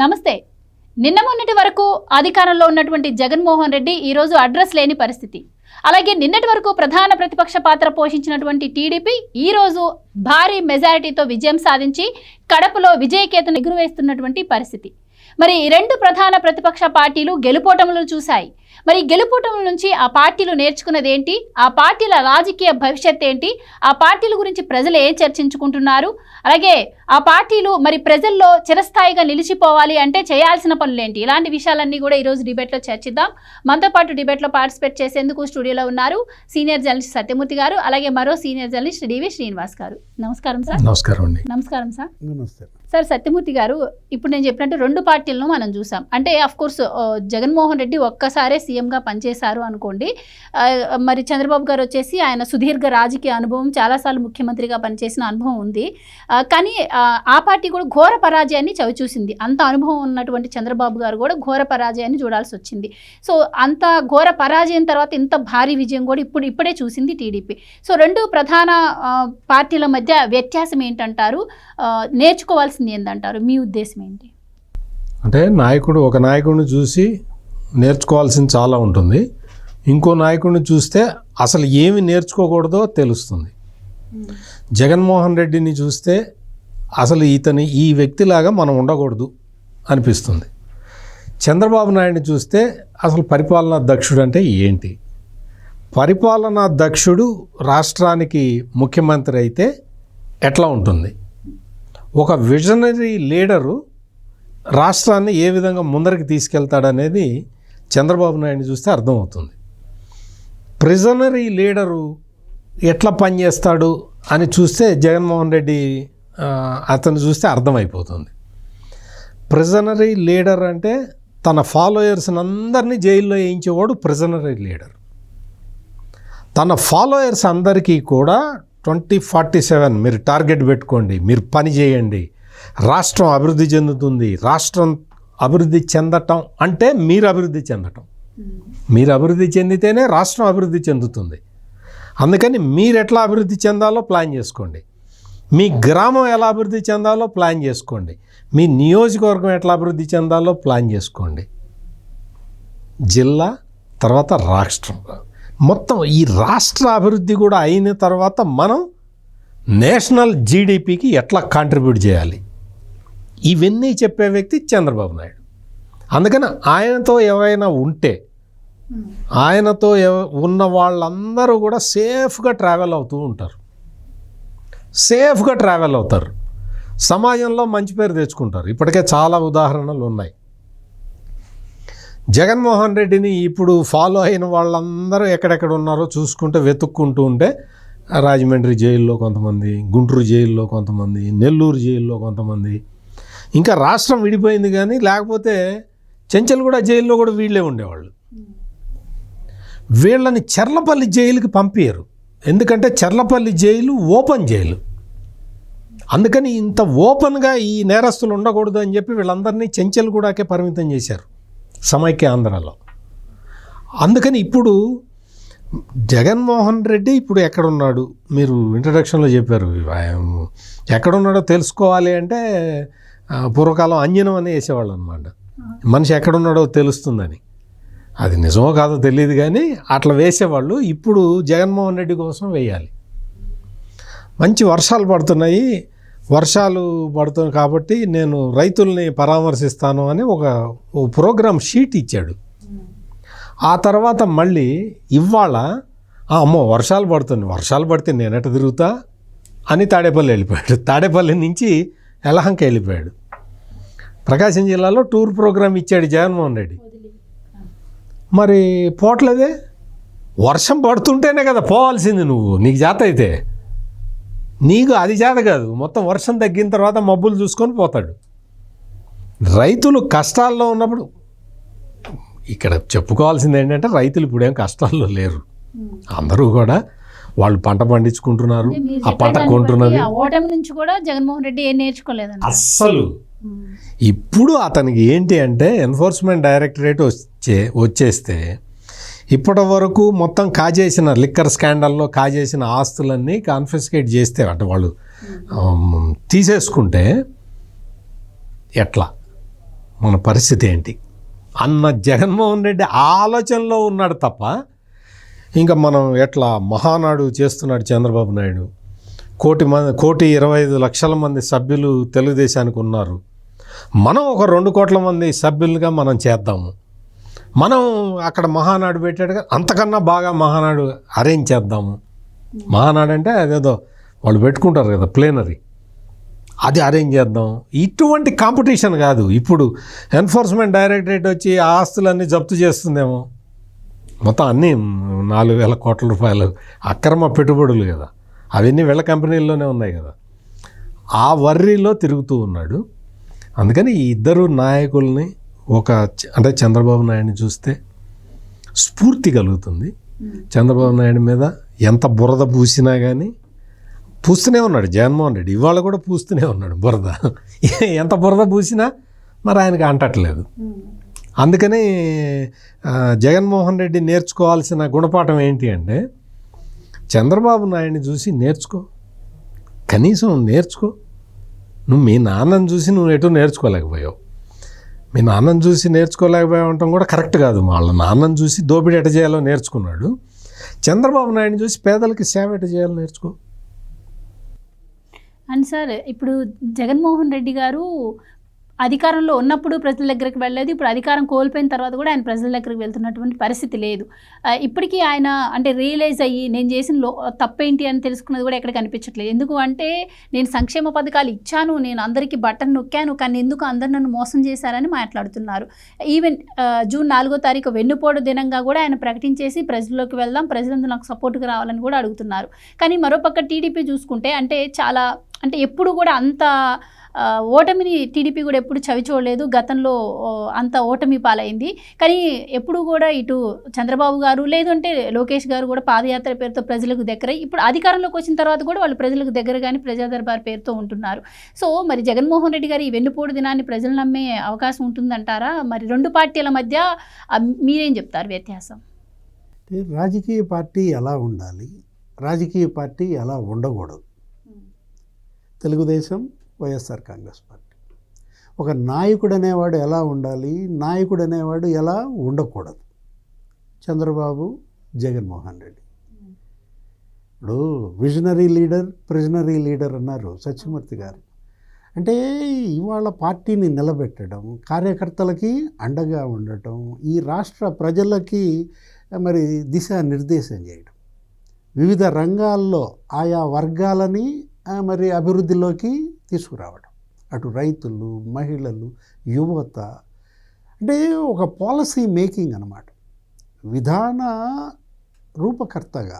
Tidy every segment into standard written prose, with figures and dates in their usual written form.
నమస్తే. నిన్న మొన్నటి వరకు అధికారంలో ఉన్నటువంటి జగన్మోహన్ రెడ్డి ఈరోజు అడ్రస్ లేని పరిస్థితి. అలాగే నిన్నటి వరకు ప్రధాన ప్రతిపక్ష పాత్ర పోషించినటువంటి టీడీపీ ఈరోజు భారీ మెజారిటీతో విజయం సాధించి కడపలో విజయకేతను ఎగురవేస్తున్నటువంటి పరిస్థితి. మరి ఈ రెండు ప్రధాన ప్రతిపక్ష పార్టీలు గెలుపోటములను చూశాయి. మరి గెలుపోటముల నుంచి ఆ పార్టీలు నేర్చుకున్నది ఏంటి, ఆ పార్టీల రాజకీయ భవిష్యత్ ఏంటి, ఆ పార్టీల గురించి ప్రజలు ఏం చర్చించుకుంటున్నారు, అలాగే ఆ పార్టీలు మరి ప్రజల్లో చిరస్థాయిగా నిలిచిపోవాలి అంటే చేయాల్సిన పనులేంటి, ఇలాంటి విషయాలన్నీ కూడా ఈరోజు డిబేట్లో చర్చిద్దాం. మనతో పాటు డిబేట్లో పార్టిసిపేట్ చేసేందుకు స్టూడియోలో ఉన్నారు సీనియర్ జర్నలిస్ట్ సత్యమూర్తి గారు, అలాగే మరో సీనియర్ జర్నలిస్ట్ డివి శ్రీనివాస్ గారు. నమస్కారం సార్. నమస్కారం అండి. నమస్కారం సార్. నమస్తే సార్. సత్యమూర్తి గారు, ఇప్పుడు నేను చెప్పినట్టు రెండు పార్టీలను మనం చూసాం. అంటే కోర్స్ జగన్మోహన్ రెడ్డి ఒక్కసారే సీఎంగా పనిచేశారు అనుకోండి, మరి చంద్రబాబు గారు వచ్చేసి ఆయన సుదీర్ఘ రాజకీయ అనుభవం, చాలాసార్లు ముఖ్యమంత్రిగా పనిచేసిన అనుభవం ఉంది. కానీ ఆ పార్టీ కూడా ఘోర పరాజయాన్ని చవిచూసింది. అంత అనుభవం ఉన్నటువంటి చంద్రబాబు గారు కూడా ఘోర పరాజయాన్ని చూడాల్సి వచ్చింది. సో అంత ఘోర పరాజయం తర్వాత ఇంత భారీ విజయం కూడా ఇప్పుడే చూసింది టీడీపీ. సో రెండు ప్రధాన పార్టీల మధ్య వ్యత్యాసం ఏంటంటారు, నేర్చుకోవాల్సింది ఏంటంటారు, మీ ఉద్దేశం ఏంటి? అంటే ఒక నాయకుడిని చూసి నేర్చుకోవాల్సింది చాలా ఉంటుంది. ఇంకో నాయకుడిని చూస్తే అసలు ఏమి నేర్చుకోకూడదో తెలుస్తుంది. జగన్మోహన్ రెడ్డిని చూస్తే అసలు ఈ వ్యక్తిలాగా మనం ఉండకూడదు అనిపిస్తుంది. చంద్రబాబు నాయుడిని చూస్తే అసలు పరిపాలనా దక్షుడు అంటే ఏంటి, పరిపాలనా దక్షుడు రాష్ట్రానికి ముఖ్యమంత్రి అయితే ఎట్లా ఉంటుంది, ఒక విజనరీ లీడరు రాష్ట్రాన్ని ఏ విధంగా ముందరికి తీసుకెళ్తాడనేది చంద్రబాబు నాయుడిని చూస్తే అర్థమవుతుంది. ప్రిజనరీ లీడరు ఎట్లా పనిచేస్తాడు అని చూస్తే జగన్మోహన్ రెడ్డి అతను చూస్తే అర్థమైపోతుంది. ప్రిజనరీ లీడర్ అంటే తన ఫాలోయర్స్ని అందరినీ జైల్లో వేయించేవాడు ప్రిజనరీ లీడర్. తన ఫాలోయర్స్ అందరికీ కూడా 2047 మీరు టార్గెట్ పెట్టుకోండి, మీరు పని చేయండి, రాష్ట్రం అభివృద్ధి చెందుతుంది, రాష్ట్రం అభివృద్ధి చెందటం అంటే మీరు అభివృద్ధి చెందటం, మీరు అభివృద్ధి చెందితేనే రాష్ట్రం అభివృద్ధి చెందుతుంది. అందుకని మీరు ఎట్లా అభివృద్ధి చెందాలో ప్లాన్ చేసుకోండి, మీ గ్రామం ఎలా అభివృద్ధి చెందాలో ప్లాన్ చేసుకోండి, మీ నియోజకవర్గం ఎట్లా అభివృద్ధి చెందాలో ప్లాన్ చేసుకోండి. జిల్లా తర్వాత రాష్ట్రం, మొత్తం ఈ రాష్ట్ర అభివృద్ధి కూడా అయిన తర్వాత మనం నేషనల్ జీడిపికి ఎట్లా కాంట్రిబ్యూట్ చేయాలి, ఇవన్నీ చెప్పే వ్యక్తి చంద్రబాబు నాయుడు. అందుకని ఆయనతో ఎవరైనా ఉంటే ఆయనతో ఉన్న వాళ్ళందరూ కూడా సేఫ్గా ట్రావెల్ అవుతూ ఉంటారు, సేఫ్గా ట్రావెల్ అవుతారు, సమాజంలో మంచి పేరు తెచ్చుకుంటారు. ఇప్పటికే చాలా ఉదాహరణలు ఉన్నాయి. జగన్మోహన్ రెడ్డిని ఇప్పుడు ఫాలో అయిన వాళ్ళందరూ ఎక్కడెక్కడ ఉన్నారో చూసుకుంటే వెతుక్కుంటూ ఉంటే రాజమండ్రి జైల్లో కొంతమంది, గుంటూరు జైల్లో కొంతమంది, నెల్లూరు జైల్లో కొంతమంది, ఇంకా రాష్ట్రం విడిపోయింది కానీ లేకపోతే చెంచల్గూడ జైల్లో కూడా వీళ్ళే ఉండేవాళ్ళు. వీళ్ళని చర్లపల్లి జైలుకి పంపారు, ఎందుకంటే చర్లపల్లి జైలు ఓపెన్ జైలు. అందుకని ఇంత ఓపెన్గా ఈ నేరస్తులు ఉండకూడదు అని చెప్పి వీళ్ళందరినీ చెంచల్గూడకే పరిమితం చేశారు సమైక్య ఆంధ్రాలో. అందుకని ఇప్పుడు జగన్మోహన్ రెడ్డి ఇప్పుడు ఎక్కడున్నాడు, మీరు ఇంట్రడక్షన్లో చెప్పారు, ఎక్కడున్నాడో తెలుసుకోవాలి అంటే పూర్వకాలం అంజనం అని వేసేవాళ్ళు అనమాట, మనిషి ఎక్కడున్నాడో తెలుస్తుందని. అది నిజమో కాదో తెలియదు కానీ అట్లా వేసేవాళ్ళు. ఇప్పుడు జగన్మోహన్ రెడ్డి కోసం వేయాలి. మంచి వర్షాలు పడుతున్నాయి కాబట్టి నేను రైతుల్ని పరామర్శిస్తాను అని ఒక ప్రోగ్రామ్ షీట్ ఇచ్చాడు. ఆ తర్వాత మళ్ళీ ఇవాళ అమ్మో వర్షాలు పడితే నేనెట తిరుగుతా అని తాడేపల్లి వెళ్ళిపోయాడు. తాడేపల్లి నుంచి యలహంక వెళ్ళిపోయాడు. ప్రకాశం జిల్లాలో టూర్ ప్రోగ్రామ్ ఇచ్చాడు జగన్మోహన్ రెడ్డి. మరి పోవట్లేదే, వర్షం పడుతుంటేనే కదా పోవాల్సింది. నీకు చేత అయితే నీకు అది చేత కాదు, మొత్తం వర్షం తగ్గిన తర్వాత మబ్బులు చూసుకొని పోతాడు. రైతులు కష్టాల్లో ఉన్నప్పుడు ఇక్కడ చెప్పుకోవాల్సింది ఏంటంటే రైతులు ఇప్పుడేం కష్టాల్లో లేరు, అందరూ కూడా వాళ్ళు పంట పండించుకుంటున్నారు, ఆ పంట కొంటున్నది. ఓటమి నుంచి కూడా జగన్మోహన్ రెడ్డి ఏం నేర్చుకోలేదు అస్సలు. ఇప్పుడు అతనికి ఏంటి అంటే ఎన్ఫోర్స్మెంట్ డైరెక్టరేట్ వచ్చేస్తే ఇప్పటి వరకు మొత్తం కాజేసిన లిక్కర్ స్కాండల్లో కాజేసిన ఆస్తులన్నీ కాన్ఫిస్కేట్ చేస్తే అంటే వాళ్ళు తీసేసుకుంటే ఎట్లా మన పరిస్థితి ఏంటి అన్న జగన్మోహన్ రెడ్డి ఆలోచనలో ఉన్నాడు తప్ప ఇంకా మనం ఎట్లా మహానాడు చేస్తున్నాడు చంద్రబాబు నాయుడు. 1,25,00,000 మంది సభ్యులు తెలుగుదేశానికి ఉన్నారు. మనం ఒక 2 కోట్ల మంది సభ్యులుగా మనం చేద్దాము. మనం అక్కడ మహానాడు పెట్టాడు కదా, అంతకన్నా బాగా మహానాడు అరేంజ్ చేద్దాము. మహానాడు అంటే అదేదో వాళ్ళు పెట్టుకుంటారు కదా ప్లేనరీ, అది అరేంజ్ చేద్దాం. ఇటువంటి కాంపిటీషన్ కాదు. ఇప్పుడు ఎన్ఫోర్స్మెంట్ డైరెక్టరేట్ వచ్చి ఆ ఆస్తులన్నీ జప్తు చేస్తుందేమో. మొత్తం అన్నీ 4,000 కోట్ల రూపాయలు అక్రమ పెట్టుబడులు కదా, అవన్నీ వీళ్ళ కంపెనీల్లోనే ఉన్నాయి కదా. ఆ వర్రీలో తిరుగుతూ ఉన్నాడు. అందుకని ఈ ఇద్దరు నాయకుల్ని అంటే చంద్రబాబు నాయుడిని చూస్తే స్ఫూర్తి కలుగుతుంది. చంద్రబాబు నాయుడు మీద ఎంత బురద పూసినా కానీ పూస్తూనే ఉన్నాడు జగన్మోహన్ రెడ్డి. ఇవాళ కూడా పూస్తూనే ఉన్నాడు బురద. ఎంత బురద పూసినా మరి ఆయనకి అంటట్లేదు. అందుకని జగన్మోహన్ రెడ్డి నేర్చుకోవాల్సిన గుణపాఠం ఏంటి అంటే చంద్రబాబు నాయుడిని చూసి నేర్చుకో, కనీసం నేర్చుకో. నువ్వు మీ నాన్నని చూసి నువ్వు ఎటు నేర్చుకోలేకపోయావు. మీ నాన్నని చూసి నేర్చుకోలేకపోయావు అంటాం కూడా కరెక్ట్ కాదు. వాళ్ళ నాన్నని చూసి దోపిడీ ఎట చేయాలో నేర్చుకున్నాడు. చంద్రబాబు నాయుడిని చూసి పేదలకి సేవ ఎట చేయాలో నేర్చుకో. అండ్ సార్, ఇప్పుడు జగన్మోహన్ రెడ్డి గారు అధికారంలో ఉన్నప్పుడు ప్రజల దగ్గరికి వెళ్ళలేదు. ఇప్పుడు అధికారం కోల్పోయిన తర్వాత కూడా ఆయన ప్రజల దగ్గరికి వెళ్తున్నటువంటి పరిస్థితి లేదు. ఇప్పటికీ ఆయన అంటే రియలైజ్ అయ్యి నేను చేసిన తప్పేంటి అని తెలుసుకున్నది కూడా ఎక్కడ కనిపించట్లేదు. ఎందుకు అంటే నేను సంక్షేమ పథకాలు ఇచ్చాను, నేను అందరికీ బటన్ నొక్కాను, కానీ ఎందుకు అందరు నన్ను మోసం చేశారని మాట్లాడుతున్నారు. ఈవెన్ జూన్ 4వ తారీఖు వెన్నుపోటు దినంగా కూడా ఆయన ప్రకటించేసి ప్రజల్లోకి వెళ్దాం, ప్రజలందరూ నాకు సపోర్ట్గా రావాలని కూడా అడుగుతున్నారు. కానీ మరోపక్క టీడీపీ చూసుకుంటే అంటే ఎప్పుడు కూడా అంత ఓటమిని టీడీపీ కూడా ఎప్పుడు చవి చూడలేదు. గతంలో అంత ఓటమి పాలైంది. కానీ ఎప్పుడు కూడా ఇటు చంద్రబాబు గారు లేదంటే లోకేష్ గారు కూడా పాదయాత్ర పేరుతో ప్రజలకు దగ్గర, ఇప్పుడు అధికారంలోకి వచ్చిన తర్వాత కూడా వాళ్ళు ప్రజలకు దగ్గర కానీ ప్రజా దర్బార్ పేరుతో ఉంటున్నారు. సో మరి జగన్మోహన్ రెడ్డి గారు ఈ వెన్నుపోటు దినాన్ని ప్రజలు నమ్మే అవకాశం ఉంటుందంటారా? మరి 2 పార్టీల మధ్య మీరేం చెప్తారు వ్యత్యాసం? రాజకీయ పార్టీ ఎలా ఉండాలి, రాజకీయ పార్టీ ఎలా ఉండకూడదు. తెలుగుదేశం, వైఎస్ఆర్ కాంగ్రెస్ పార్టీ. ఒక నాయకుడు అనేవాడు ఎలా ఉండాలి, నాయకుడు అనేవాడు ఎలా ఉండకూడదు. చంద్రబాబు, జగన్మోహన్ రెడ్డి. ఇప్పుడు విజనరీ లీడర్, ప్రిజనరీ లీడర్ అన్నారు సత్యమూర్తి గారు. అంటే ఇవాళ పార్టీని నిలబెట్టడం, కార్యకర్తలకి అండగా ఉండటం, ఈ రాష్ట్ర ప్రజలకి మరి దిశానిర్దేశం చేయడం, వివిధ రంగాల్లో ఆయా వర్గాలని మరి అభివృద్ధిలోకి తీసుకురావడం, అటు రైతులు, మహిళలు, యువత. అంటే ఒక పాలసీ మేకింగ్ అన్నమాట. విధాన రూపకర్తగా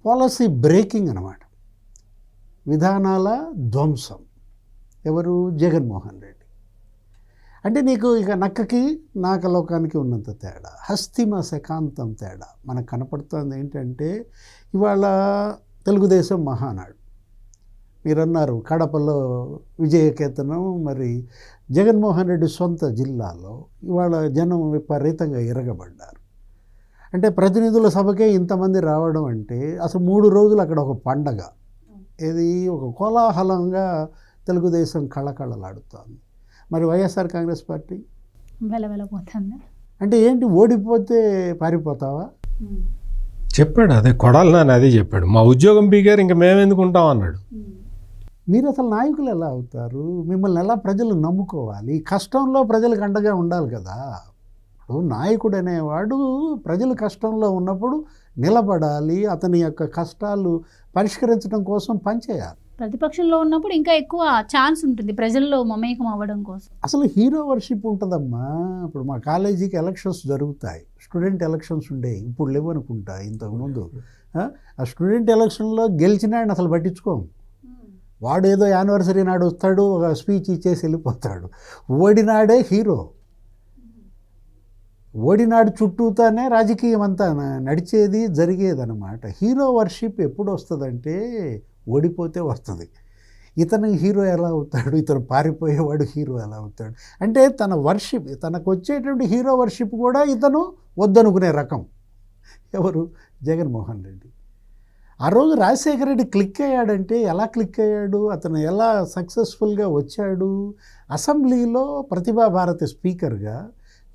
పాలసీ బ్రేకింగ్ అన్నమాట. విధానాల ధ్వంసం ఎవరు? జగన్మోహన్ రెడ్డి. అంటే నీకు ఇక నక్కకి నాకలోకానికి ఉన్నంత తేడా, హస్తిమ శకాంతం తేడా మనకు కనపడుతుంది. ఏంటంటే ఇవాళ తెలుగుదేశం మహానాడు మీరన్నారు, కడపలో విజయకేతనం. మరి జగన్మోహన్ రెడ్డి సొంత జిల్లాలో ఇవాళ జనం విపరీతంగా ఎరగబడ్డారు. అంటే ప్రతినిధుల సభకే ఇంతమంది రావడం అంటే అసలు 3 రోజులు అక్కడ ఒక పండగ, ఇది ఒక కోలాహలంగా తెలుగుదేశం కళకళలాడుతోంది. మరి వైఎస్ఆర్ కాంగ్రెస్ పార్టీ వెలవెలపోతుంది. అంటే ఏంటి, ఓడిపోతే పారిపోతావా? చెప్పాడు, అదే కొడాలి నాని అదే చెప్పాడు, మా ఉద్యోగం పీకారు ఇంకా మేమెందుకు ఉంటాం అన్నాడు. మీరు అసలు నాయకులు ఎలా అవుతారు? మిమ్మల్ని ఎలా ప్రజలు నమ్ముకోవాలి? కష్టంలో ప్రజలకు అండగా ఉండాలి కదా. ఇప్పుడు నాయకుడు అనేవాడు ప్రజలు కష్టంలో ఉన్నప్పుడు నిలబడాలి, అతని యొక్క కష్టాలు పరిష్కరించడం కోసం పనిచేయాలి. ప్రతిపక్షంలో ఉన్నప్పుడు ఇంకా ఎక్కువ ఛాన్స్ ఉంటుంది ప్రజల్లో మమేకం అవ్వడం కోసం. అసలు హీరో వర్షిప్ ఉంటుందమ్మా. ఇప్పుడు మా కాలేజీకి ఎలక్షన్స్ జరుగుతాయి, స్టూడెంట్ ఎలక్షన్స్ ఉండేవి, ఇప్పుడు లేవనుకుంటా. ఇంతకుముందు ఆ స్టూడెంట్ ఎలక్షన్లో గెలిచినాడు అసలు పట్టించుకోము. వాడు ఏదో యానివర్సరీ నాడు వస్తాడు, ఒక స్పీచ్ ఇచ్చేసి వెళ్ళిపోతాడు. ఓడినాడే హీరో. ఓడినాడు చుట్టూతానే రాజకీయం అంతా నడిచేది, జరిగేదన్నమాట. హీరో వర్షిప్ ఎప్పుడు వస్తుందంటే ఓడిపోతే వస్తుంది. ఇతను హీరో ఎలా అవుతాడు, ఇతను పారిపోయేవాడు హీరో ఎలా అవుతాడు అంటే తన వర్షిప్, తనకు వచ్చేటువంటి హీరో వర్షిప్ కూడా ఇతను వద్దనుకునే రకం. ఎవరు? జగన్మోహన్ రెడ్డి. ఆ రోజు రాజశేఖర రెడ్డి క్లిక్ అయ్యాడంటే ఎలా క్లిక్ అయ్యాడు, అతను ఎలా సక్సెస్ఫుల్గా వచ్చాడు. అసెంబ్లీలో ప్రతిభా భారతి స్పీకర్గా,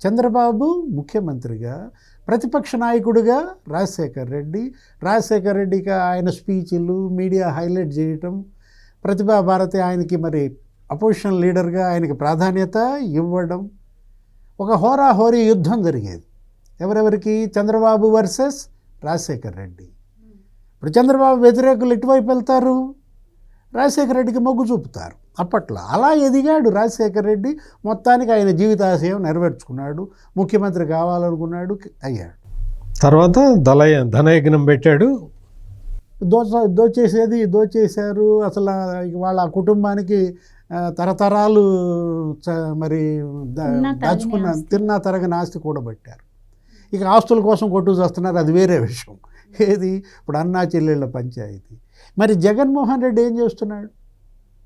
చంద్రబాబు ముఖ్యమంత్రిగా, ప్రతిపక్ష నాయకుడిగా రాజశేఖర రెడ్డికి ఆయన స్పీచ్లు మీడియా హైలైట్ చేయటం, ప్రతిభా భారతి ఆయనకి మరి అపోజిషన్ లీడర్గా ఆయనకి ప్రాధాన్యత ఇవ్వడం, ఒక హోరాహోరీ యుద్ధం జరిగేది. ఎవరెవరికి? చంద్రబాబు వర్సెస్ రాజశేఖర రెడ్డి. ఇప్పుడు చంద్రబాబు వ్యతిరేకులు ఎటువైపు వెళ్తారు? రాజశేఖర రెడ్డికి మొగ్గు చూపుతారు. అప్పట్లో అలా ఎదిగాడు రాజశేఖర రెడ్డి. మొత్తానికి ఆయన జీవితాశయం నెరవేర్చుకున్నాడు, ముఖ్యమంత్రి కావాలనుకున్నాడు, అయ్యాడు. తర్వాత ధనయజ్ఞం పెట్టాడు. దోచేశారు. అసలు వాళ్ళ కుటుంబానికి తరతరాలు మరి దాచుకున్న తిన్నా తరగని ఆస్తి కూడబెట్టారు. ఇక ఆస్తుల కోసం కొట్టు చేస్తున్నారు, అది వేరే విషయం. ఏది ఇప్పుడు అన్నా చెల్లెళ్ళ పంచాయతీ. మరి జగన్మోహన్ రెడ్డి ఏం చేస్తున్నాడు?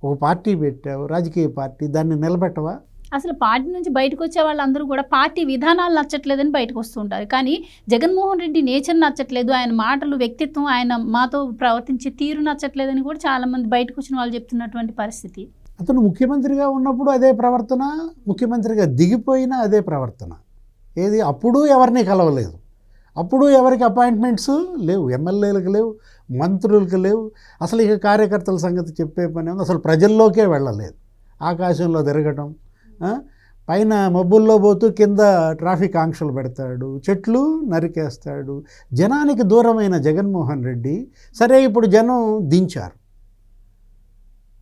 ఒక పార్టీ పెట్టావు, రాజకీయ పార్టీ, దాన్ని నిలబెట్టవా? అసలు పార్టీ నుంచి బయటకు వచ్చే వాళ్ళందరూ కూడా పార్టీ విధానాలు నచ్చట్లేదని బయటకు వస్తుంటారు. కానీ జగన్మోహన్ రెడ్డి నేచర్ నచ్చట్లేదు, ఆయన మాటలు, వ్యక్తిత్వం, ఆయన మాతో ప్రవర్తించే తీరు నచ్చట్లేదని కూడా చాలామంది బయటకు వచ్చిన వాళ్ళు చెప్తున్నటువంటి పరిస్థితి. అతను ముఖ్యమంత్రిగా ఉన్నప్పుడు అదే ప్రవర్తన, ముఖ్యమంత్రిగా దిగిపోయినా అదే ప్రవర్తన. ఏది? అప్పుడు ఎవరిని కలవలేదు, అప్పుడు ఎవరికి అపాయింట్మెంట్స్ లేవు, ఎమ్మెల్యేలకు లేవు, మంత్రులకు లేవు. అసలు ఇక కార్యకర్తల సంగతి చెప్పే పని ఉంది. అసలు ప్రజల్లోకే వెళ్ళలేదు. ఆకాశంలో తిరగటం, పైన మబ్బుల్లో పోతూ కింద ట్రాఫిక్ ఆంక్షలు పెడతాడు, చెట్లు నరికేస్తాడు. జనానికి దూరమైన జగన్మోహన్ రెడ్డి సరే ఇప్పుడు జనం దించారు,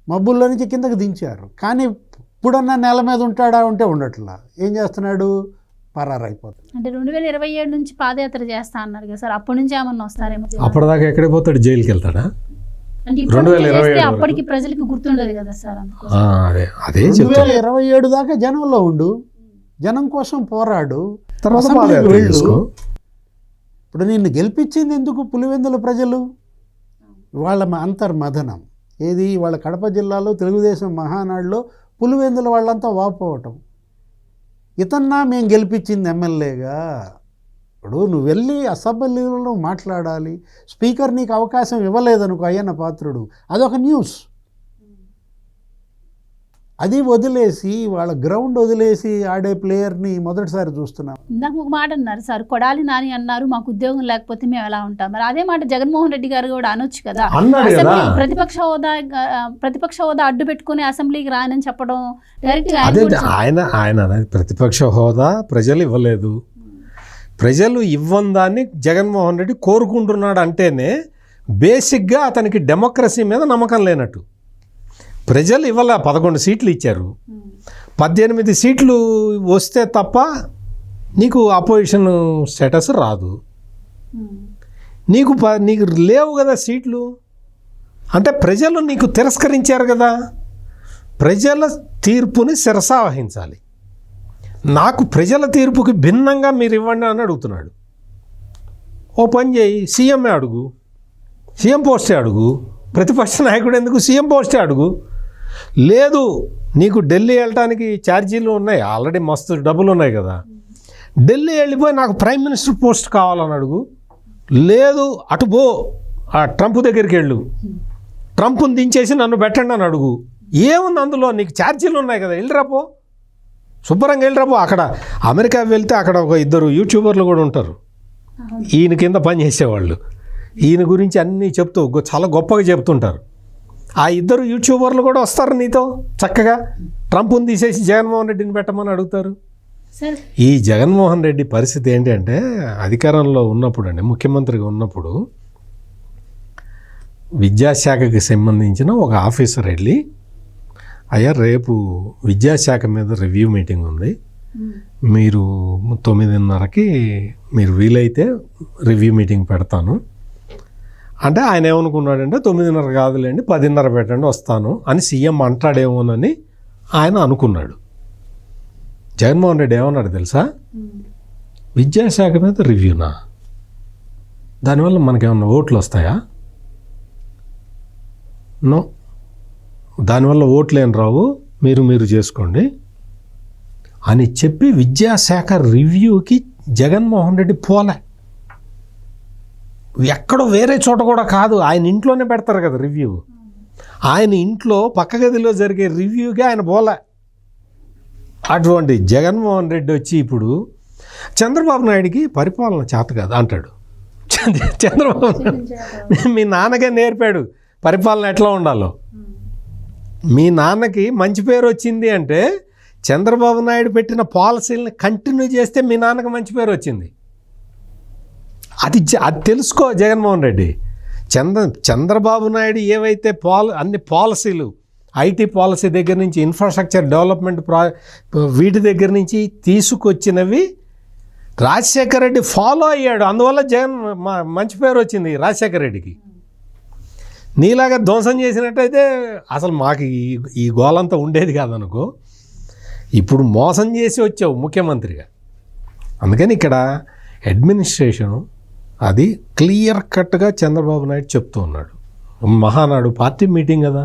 మబ్బుల్లో నుంచి కిందకి దించారు. కానీ ఇప్పుడన్నా నేల మీద ఉంటాడా ఉంటే ఉండట్లా. ఏం చేస్తున్నాడు? పరారైపోతుంది. అంటే 2027 నుంచి పాదయాత్ర చేస్తా అన్నారు కదా సార్, అప్పటి నుంచి ఏమన్నా వస్తారేమో. అప్పటిదాకా ఎక్కడికి పోతాడు? జైలుకి వెళ్తాడా? అంటే 2027 అప్పటికి ప్రజలకు గుర్తుండదు కదా సార్. అదే 2027 దాకా జనంలో ఉండు, జనం కోసం పోరాడు, తర్వాత వెళ్ళు. ఇప్పుడు నిన్ను గెలిపించింది ఎందుకు? పులివెందుల ప్రజలు, వాళ్ళ అంతర్మథనం. ఏది? వాళ్ళ కడప జిల్లాలో తెలుగుదేశం మహానాడులో పులివెందుల వాళ్ళంతా వాపోవటం. ఇతన్నా మేము గెలిపించింది ఎమ్మెల్యేగా. ఇప్పుడు నువ్వు వెళ్ళి అసెంబ్లీలో మాట్లాడాలి, స్పీకర్ నీకు అవకాశం ఇవ్వలేదనుకో అయ్యన్న పాత్రుడు, అదొక న్యూస్. అది వదిలేసి వాళ్ళ గ్రౌండ్ వదిలేసి ఆడే ప్లేయర్ని మొదటిసారి చూస్తున్నాం. ఇందాక ఒక మాట అన్నారు సార్, కొడాలి నాని అన్నారు మాకు ఉద్యోగం లేకపోతే మేము ఎలా ఉంటాం. మరి అదే మాట జగన్మోహన్ రెడ్డి గారు కూడా అనొచ్చు కదా. అసెంబ్లీ ప్రతిపక్ష హోదా అడ్డు పెట్టుకుని అసెంబ్లీకి రానని చెప్పడం డైరెక్ట్. ఆయన ప్రతిపక్ష హోదా ప్రజలు ఇవ్వలేదు, ప్రజలు ఇవ్వని దాన్ని జగన్మోహన్ రెడ్డి కోరుకుంటున్నాడు అంటేనే బేసిక్గా అతనికి డెమోక్రసీ మీద నమ్మకం లేనట్టు. ప్రజలు ఇవాళ 11 సీట్లు ఇచ్చారు, 18 సీట్లు వస్తే తప్ప నీకు అపోజిషన్ స్టేటస్ రాదు. నీకు లేవు కదా సీట్లు, అంటే ప్రజలు నీకు తిరస్కరించారు కదా. ప్రజల తీర్పుని శిరసా వహించాలి. నాకు ప్రజల తీర్పుకి భిన్నంగా మీరు ఇవ్వండి అని అడుగుతున్నాడు. ఓ పని చేయి, సీఎంఏ అడుగు, సీఎం పోస్టే అడుగు. ప్రతిపక్ష నాయకుడు ఎందుకు? సీఎం పోస్టే అడుగు. లేదు నీకు ఢిల్లీ వెళ్ళటానికి ఛార్జీలు ఉన్నాయి, ఆల్రెడీ మస్తు డబ్బులు ఉన్నాయి కదా, ఢిల్లీ వెళ్ళిపోయి నాకు ప్రైమ్ మినిస్టర్ పోస్ట్ కావాలని అడుగు. లేదు అటు పో, ఆ ట్రంప్ దగ్గరికి వెళ్ళు, ట్రంప్ని దించేసి నన్ను పెట్టండి అని అడుగు. ఏముంది అందులో? నీకు ఛార్జీలు ఉన్నాయి కదా, వెళ్ళిరాపో, శుభ్రంగా వెళ్ళిరాపో. అక్కడ అమెరికా వెళ్తే అక్కడ ఒక 2 యూట్యూబర్లు కూడా ఉంటారు, ఈయన కింద పనిచేసేవాళ్ళు. ఈయన గురించి అన్నీ చెప్తూ చాలా గొప్పగా చెప్తుంటారు. ఆ 2 యూట్యూబర్లు కూడా వస్తారు నీతో చక్కగా. ట్రంప్ని తీసేసి జగన్మోహన్ రెడ్డిని పెట్టమని అడుగుతారు. ఈ జగన్మోహన్ రెడ్డి పరిస్థితి ఏంటి అంటే, అధికారంలో ఉన్నప్పుడు అండి, ముఖ్యమంత్రిగా ఉన్నప్పుడు విద్యాశాఖకి సంబంధించిన ఒక ఆఫీసర్ వెళ్ళి, అయ్యా రేపు విద్యాశాఖ మీద రివ్యూ మీటింగ్ ఉంది, మీరు 9:30కి మీరు వీలైతే రివ్యూ మీటింగ్ పెడతాను అంటే, ఆయన ఏమనుకున్నాడంటే 9:30 కాదులేండి 10:30 పెట్టండి వస్తాను అని సీఎం అంటాడేమోనని ఆయన అనుకున్నాడు. జగన్మోహన్ రెడ్డి ఏమన్నాడు తెలుసా? విద్యాశాఖ మీద రివ్యూనా, దానివల్ల మనకేమన్నా ఓట్లు వస్తాయా? నో, దానివల్ల ఓట్లు ఏం రావు, మీరు చేసుకోండి అని చెప్పి విద్యాశాఖ రివ్యూకి జగన్మోహన్ రెడ్డి పోలే. ఎక్కడో వేరే చోట కూడా కాదు, ఆయన ఇంట్లోనే పెడతారు కదా రివ్యూ. ఆయన ఇంట్లో పక్క గదిలో జరిగే రివ్యూగా ఆయన పోలే. అటువంటి జగన్మోహన్ రెడ్డి వచ్చి ఇప్పుడు చంద్రబాబు నాయుడికి పరిపాలన చేత కాదు అంటాడు. చంద్రబాబు మీ నాన్నకే నేర్పాడు పరిపాలన ఎట్లా ఉండాలో. మీ నాన్నకి మంచి పేరు వచ్చింది అంటే చంద్రబాబు నాయుడు పెట్టిన పాలసీలను కంటిన్యూ చేస్తే మీ నాన్నకి మంచి పేరు వచ్చింది. అది తెలుసుకో జగన్మోహన్ రెడ్డి. చంద్రబాబు నాయుడు ఏవైతే అన్ని పాలసీలు, ఐటీ పాలసీ దగ్గర నుంచి ఇన్ఫ్రాస్ట్రక్చర్ డెవలప్మెంట్ వీటి దగ్గర నుంచి తీసుకొచ్చినవి రాజశేఖర రెడ్డి ఫాలో అయ్యాడు. అందువల్ల మంచి పేరు వచ్చింది రాజశేఖర రెడ్డికి. నీలాగా ధ్వంసం చేసినట్టయితే అసలు మాకు ఈ గోలంతా ఉండేది కాదనుకో. ఇప్పుడు మోసం చేసి వచ్చావు ముఖ్యమంత్రిగా. అందుకని ఇక్కడ అడ్మినిస్ట్రేషను అది క్లియర్ కట్గా చంద్రబాబు నాయుడు చెప్తూ ఉన్నాడు. మహానాడు పార్టీ మీటింగ్ కదా,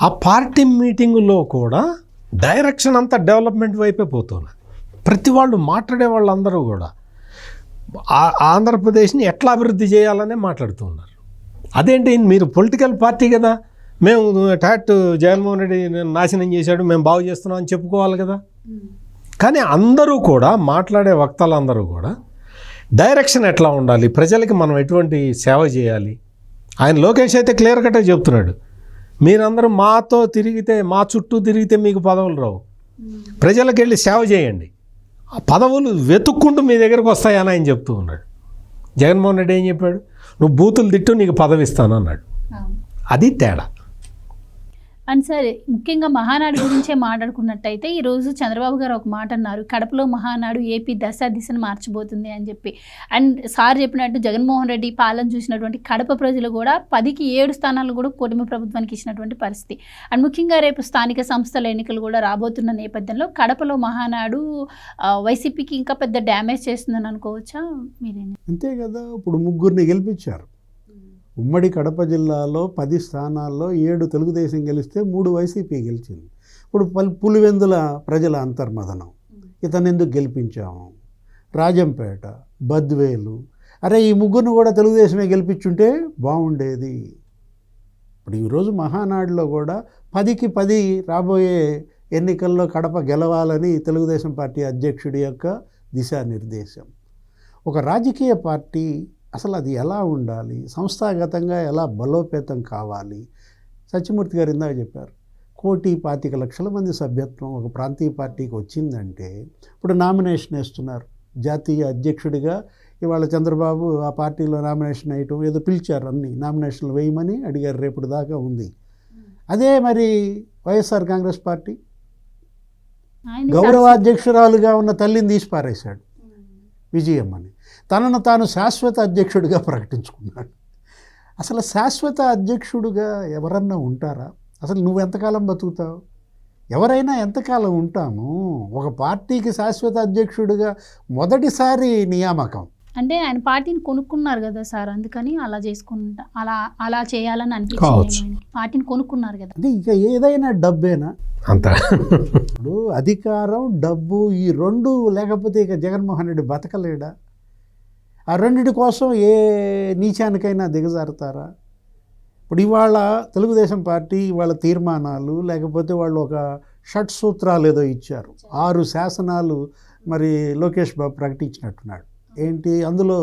ఆ పార్టీ మీటింగులో కూడా డైరెక్షన్ అంతా డెవలప్మెంట్ వైపే పోతున్నది. ప్రతి వాళ్ళు మాట్లాడే వాళ్ళందరూ కూడా ఆంధ్రప్రదేశ్ని ఎట్లా అభివృద్ధి చేయాలనే మాట్లాడుతున్నారు. అదేంటి, మీరు పొలిటికల్ పార్టీ కదా, మేము జగన్మోహన్ రెడ్డి నాశనం చేశాడు, మేము బాగు చేస్తున్నాం అని చెప్పుకోవాలి కదా. కానీ అందరూ కూడా మాట్లాడే వక్తలందరూ కూడా డైరెక్షన్ ఎట్లా ఉండాలి, ప్రజలకి మనం ఎటువంటి సేవ చేయాలి. ఆయన లోకేష్ అయితే క్లియర్ కట్గా చెప్తున్నాడు, మీరందరూ మాతో తిరిగితే, మా చుట్టూ తిరిగితే మీకు పదవులు రావు, ప్రజలకు వెళ్ళి సేవ చేయండి, ఆ పదవులు వెతుక్కుంటూ మీ దగ్గరకు వస్తాయని ఆయన చెప్తూ ఉన్నాడు. జగన్మోహన్ రెడ్డి ఏం చెప్పాడు, నువ్వు బూతులు తిట్టు నీకు పదవి ఇస్తాను అన్నాడు. అది తేడా. అండ్ సార్, ముఖ్యంగా మహానాడు గురించే మాట్లాడుకున్నట్టయితే ఈరోజు చంద్రబాబు గారు ఒక మాట అన్నారు, కడపలో మహానాడు ఏపీ దిశను మార్చబోతుంది అని చెప్పి. అండ్ సార్ చెప్పినట్టు జగన్మోహన్ రెడ్డి పాలన చూసినటువంటి కడప ప్రజలు కూడా 10కి 7 స్థానాలు కూడా కూటమి ప్రభుత్వానికి ఇచ్చినటువంటి పరిస్థితి. అండ్ ముఖ్యంగా రేపు స్థానిక సంస్థల ఎన్నికలు కూడా రాబోతున్న నేపథ్యంలో కడపలో మహానాడు వైసీపీకి ఇంకా పెద్ద డ్యామేజ్ చేస్తుందని అనుకోవచ్చా మీరేం? అంతే కదా, ఇప్పుడు 3 గెలిపించారు. ఉమ్మడి కడప జిల్లాలో 10 స్థానాల్లో 7 తెలుగుదేశం గెలిస్తే 3 వైసీపీ గెలిచింది. ఇప్పుడు పులివెందుల ప్రజల అంతర్మదనం, ఇతను ఎందుకు గెలిపించాము, రాజంపేట, బద్వేలు, అరే ఈ 3 కూడా తెలుగుదేశమే గెలిపించుంటే బాగుండేది. ఇప్పుడు ఈరోజు మహానాడులో కూడా 10కి 10 రాబోయే ఎన్నికల్లో కడప గెలవాలని తెలుగుదేశం పార్టీ అధ్యక్షుడి యొక్క దిశానిర్దేశం. ఒక రాజకీయ పార్టీ అసలు అది ఎలా ఉండాలి, సంస్థాగతంగా ఎలా బలోపేతం కావాలి. సత్యమూర్తి గారు ఇందాక చెప్పారు, 1,25,00,000 మంది సభ్యత్వం ఒక ప్రాంతీయ పార్టీకి వచ్చిందంటే ఇప్పుడు నామినేషన్ వేస్తున్నారు. జాతీయ అధ్యక్షుడిగా ఇవాళ చంద్రబాబు ఆ పార్టీలో నామినేషన్ వేయటం, ఏదో పిలిచారు, అన్ని నామినేషన్లు వేయమని అడిగారు, రేపటి దాకా ఉంది. అదే మరి వైఎస్ఆర్ కాంగ్రెస్ పార్టీ గౌరవాధ్యక్షురాలుగా ఉన్న తల్లిని తీసి పారేశాడు విజయమ్మని, తనను తాను శాశ్వత అధ్యక్షుడిగా ప్రకటించుకున్నాడు. అసలు శాశ్వత అధ్యక్షుడిగా ఎవరన్నా ఉంటారా? అసలు నువ్వు ఎంతకాలం బతుకుతావు? ఎవరైనా ఎంతకాలం ఉంటాము? ఒక పార్టీకి శాశ్వత అధ్యక్షుడిగా మొదటిసారి నియామకం అంటే ఆయన పార్టీని కొనుక్కున్నారు కదా సార్, అందుకని అలా చేసుకుంటా అలా చేయాలని అనిపించింది. పార్టీని కొనుక్కున్నారు కదా, అంటే ఇక ఏదైనా డబ్బేనా అంత. ఇప్పుడు అధికారం, డబ్బు, ఈ 2 లేకపోతే ఇక జగన్మోహన్ రెడ్డి బతకలేడా? ఆ 2 కోసం ఏ నీచానికైనా దిగజారుతారా? ఇప్పుడు ఇవాళ తెలుగుదేశం పార్టీ వాళ్ళ తీర్మానాలు, లేకపోతే వాళ్ళు ఒక షట్సూత్రాలు ఏదో ఇచ్చారు, 6 శాసనాలు మరి లోకేష్ బాబు ప్రకటించినట్టున్నాడు. ఏంటి అందులో?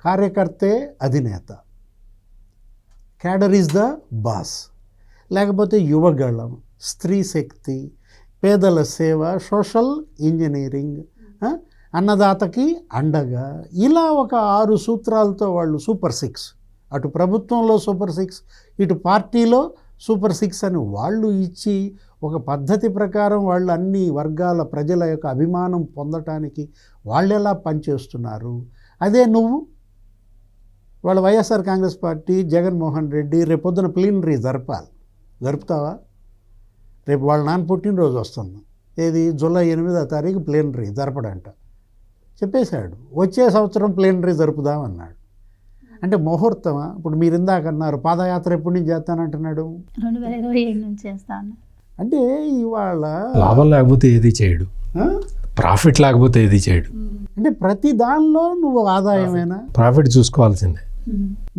కార్యకర్తే అధినేత, క్యాడర్ ఈజ్ ద బాస్, లేకపోతే యువగళం, స్త్రీ శక్తి, పేదల సేవ, సోషల్ ఇంజనీరింగ్, అన్నదాతకి అండగా, ఇలా ఒక 6 సూత్రాలతో వాళ్ళు సూపర్ 6, అటు ప్రభుత్వంలో సూపర్ 6, ఇటు పార్టీలో సూపర్ 6 అని వాళ్ళు ఇచ్చి ఒక పద్ధతి ప్రకారం వాళ్ళు అన్ని వర్గాల ప్రజల యొక్క అభిమానం పొందటానికి వాళ్ళు ఎలా పనిచేస్తున్నారు. అదే నువ్వు వాళ్ళ వైఎస్ఆర్ కాంగ్రెస్ పార్టీ, జగన్మోహన్ రెడ్డి రేపొద్దున ప్లీనరీ జరుపుతావా? రేపు వాళ్ళ నాన్న పుట్టినరోజు వస్తుంది, ఏది జూలై 8వ తారీఖు ప్లీనరీ జరపడంట చెప్పేశాడు. వచ్చే సంవత్సరం ప్లీనరీ జరుపుదామన్నాడు. అంటే ముహూర్తమా? ఇప్పుడు మీరు ఇందాక అన్నారు పాదయాత్ర ఎప్పటి నుంచి చేస్తానంటున్నాడు, 2027 నుంచి చేస్తాను. అంటే ఇవాళ లాభం లేకపోతే ఏది చేయడు, ప్రాఫిట్ లేకపోతే ఏది చేయడు. అంటే ప్రతి దానిలో నువ్వు ఆదాయమేనా? ప్రాఫిట్ చూసుకోవాల్సిందే.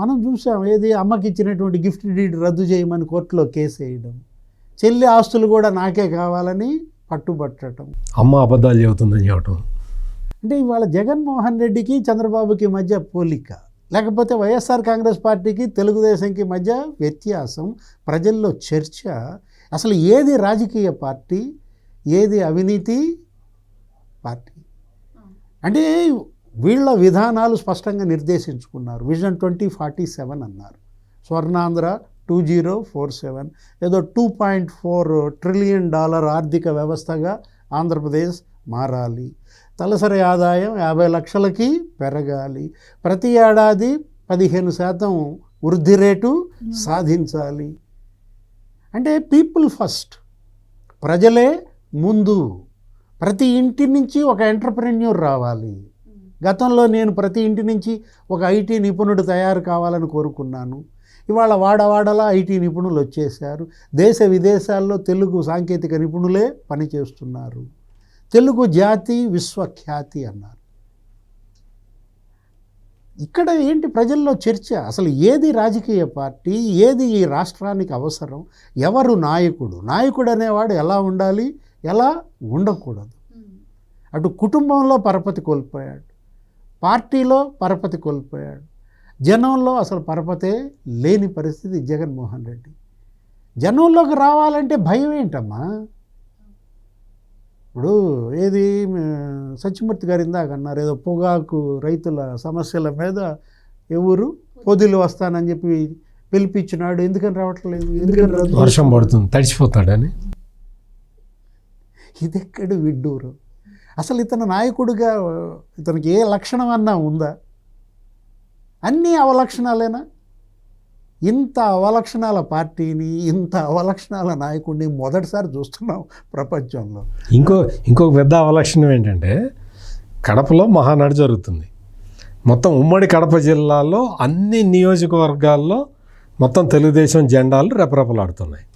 మనం చూసాం, ఏది అమ్మకి ఇచ్చినటువంటి గిఫ్ట్ డీడ్ రద్దు చేయమని కోర్టులో కేసు వేయడం, చెల్లి ఆస్తులు కూడా నాకే కావాలని పట్టుబట్టడం, అమ్మ అబద్ధాలు చెబుతుందని చెప్పటం. అంటే ఇవాళ జగన్మోహన్ రెడ్డికి చంద్రబాబుకి మధ్య పోలిక, లేకపోతే వైఎస్ఆర్ కాంగ్రెస్ పార్టీకి తెలుగుదేశంకి మధ్య వ్యత్యాసం, ప్రజల్లో చర్చ. అసలు ఏది రాజకీయ పార్టీ, ఏది అవినీతి పార్టీ? అంటే వీళ్ళ విధానాలు స్పష్టంగా నిర్దేశించుకున్నారు. విజన్ 2047 అన్నారు. స్వర్ణాంధ్ర 2047, ఏదో $2.4 ట్రిలియన్ ఆర్థిక వ్యవస్థగా ఆంధ్రప్రదేశ్ మారాలి, తలసరి ఆదాయం 50 లక్షలకి పెరగాలి, ప్రతి ఏడాది 15% వృద్ధి రేటు సాధించాలి. అంటే పీపుల్ ఫస్ట్, ప్రజలే ముందు, ప్రతి ఇంటి నుంచి ఒక ఎంటర్ప్రెన్యూర్ రావాలి. గతంలో నేను ప్రతి ఇంటి నుంచి ఒక ఐటీ నిపుణుడు తయారు కావాలని కోరుకున్నాను. ఇవాళ వాడవాడలా ఐటీ నిపుణులు వచ్చేసారు. దేశ విదేశాల్లో తెలుగు సాంకేతిక నిపుణులే పనిచేస్తున్నారు. తెలుగు జాతి విశ్వఖ్యాతి అన్నారు. ఇక్కడ ఏంటి ప్రజల్లో చర్చ? అసలు ఏది రాజకీయ పార్టీ, ఏది ఈ రాష్ట్రానికి అవసరం, ఎవరు నాయకుడు, నాయకుడు అనేవాడు ఎలా ఉండాలి, ఎలా ఉండకూడదు. అటు కుటుంబంలో పరపతి కోల్పోయాడు, పార్టీలో పరపతి కోల్పోయాడు, జనంలో అసలు పరపతే లేని పరిస్థితి జగన్మోహన్ రెడ్డి. జనంలోకి రావాలంటే భయం ఏంటమ్మా? ఇప్పుడు ఏది సత్యమూర్తి గారు ఇందాక అన్నారు, ఏదో పొగాకు రైతుల సమస్యల మీద ఎవరు పొదిలు వస్తానని చెప్పి పిలిపించినాడు, ఎందుకని రావట్లేదు, ఎందుకని వర్షం పడుతుంది తడిచిపోతాడని. ఇదెక్కడి విడ్డూరు? అసలు ఇతను నాయకుడిగా ఇతనికి ఏ లక్షణం అన్నా ఉందా? అన్నీ అవలక్షణాలేనా? ఇంత అవలక్షణాల పార్టీని, ఇంత అవలక్షణాల నాయకుడిని మొదటిసారి చూస్తున్నాం ప్రపంచంలో. ఇంకొక పెద్ద అవలక్షణం ఏంటంటే, కడపలో మహానాడు జరుగుతుంది. మొత్తం ఉమ్మడి కడప జిల్లాలో అన్ని నియోజకవర్గాల్లో మొత్తం తెలుగుదేశం జెండాలు రెపరెపలాడుతున్నాయి.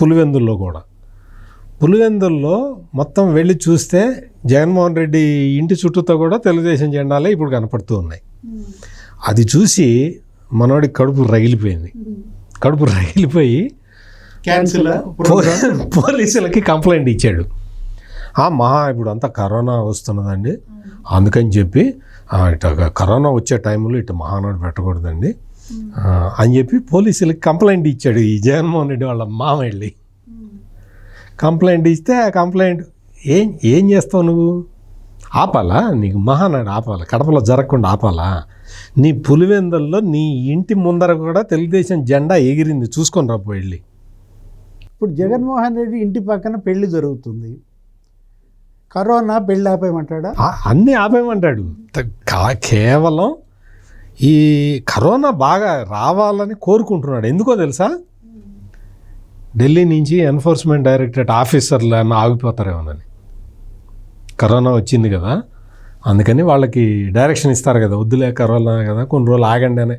పులివెందుల్లో కూడా, పులివెందుల్లో మొత్తం వెళ్ళి చూస్తే జగన్మోహన్ రెడ్డి ఇంటి చుట్టూతో కూడా తెలుగుదేశం జెండాలే ఇప్పుడు కనపడుతూ ఉన్నాయి. అది చూసి మనోడి కడుపు రగిలిపోయింది. కడుపు రగిలిపోయి పోలీసులకి కంప్లైంట్ ఇచ్చాడు. ఇప్పుడు అంతా కరోనా వస్తున్నదండి, అందుకని చెప్పి ఇట్లా కరోనా వచ్చే టైంలో ఇటు మహానాడు పెట్టకూడదండి అని చెప్పి పోలీసులకి కంప్లైంట్ ఇచ్చాడు. ఈ జగన్మోహన్ రెడ్డి వాళ్ళ మామ వెళ్ళి కంప్లైంట్ ఇస్తే, ఆ కంప్లైంట్ ఏం చేస్తావు నువ్వు? ఆపాలా? నీకు మహానాడు ఆపాలా? కడపలో జరగకుండా ఆపాలా? నీ పులివెందుల్లో నీ ఇంటి ముందర కూడా తెలుగుదేశం జెండా ఎగిరింది, చూసుకొని రాపో వెళ్ళి. ఇప్పుడు జగన్మోహన్ రెడ్డి ఇంటి పక్కన పెళ్లి జరుగుతుంది, కరోనా పెళ్ళి ఆపేయమంటాడా? అన్నీ ఆపేయమంటాడు. కేవలం ఈ కరోనా బాగా రావాలని కోరుకుంటున్నాడు. ఎందుకో తెలుసా? ఢిల్లీ నుంచి ఎన్ఫోర్స్మెంట్ డైరెక్టరేట్ ఆఫీసర్లు అన్న ఆగిపోతారేమోనని. కరోనా వచ్చింది కదా, అందుకని వాళ్ళకి డైరెక్షన్ ఇస్తారు కదా, వద్దులే కరోనా కదా కొన్ని రోజులు ఆగండి అని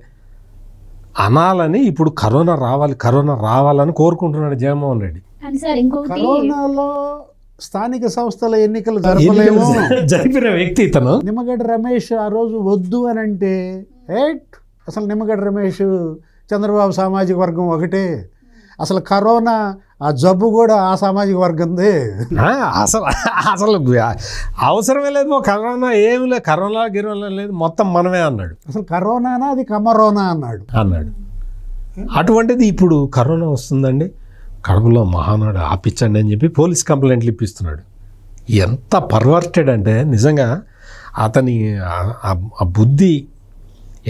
అనాలని ఇప్పుడు కరోనా రావాలని కోరుకుంటున్నాడు జగన్మోహన్ రెడ్డి. కరోనాలో స్థానిక సంస్థల ఎన్నికలు జరిపిన వ్యక్తి ఇతను. నిమ్మగడ్డ రమేష్ ఆ రోజు వద్దు అని అంటే, అసలు నిమ్మగడ్డ రమేష్ చంద్రబాబు సామాజిక వర్గం ఒకటే, అసలు కరోనా ఆ జబ్బు కూడా ఆ సామాజిక వర్గందే. అసలు అవసరమే లేదు, కరోనా ఏమి లేదు, కరోనా గిరోనా లేదు, మొత్తం మనమే అన్నాడు. అసలు కరోనానా అది కమరోనా అన్నాడు. అటువంటిది ఇప్పుడు కరోనా వస్తుందండి, కడపలో మహానాడు ఆపించండి అని చెప్పి పోలీస్ కంప్లైంట్లు ఇప్పిస్తున్నాడు. ఎంత పర్వర్టెడ్ అంటే నిజంగా అతని ఆ బుద్ధి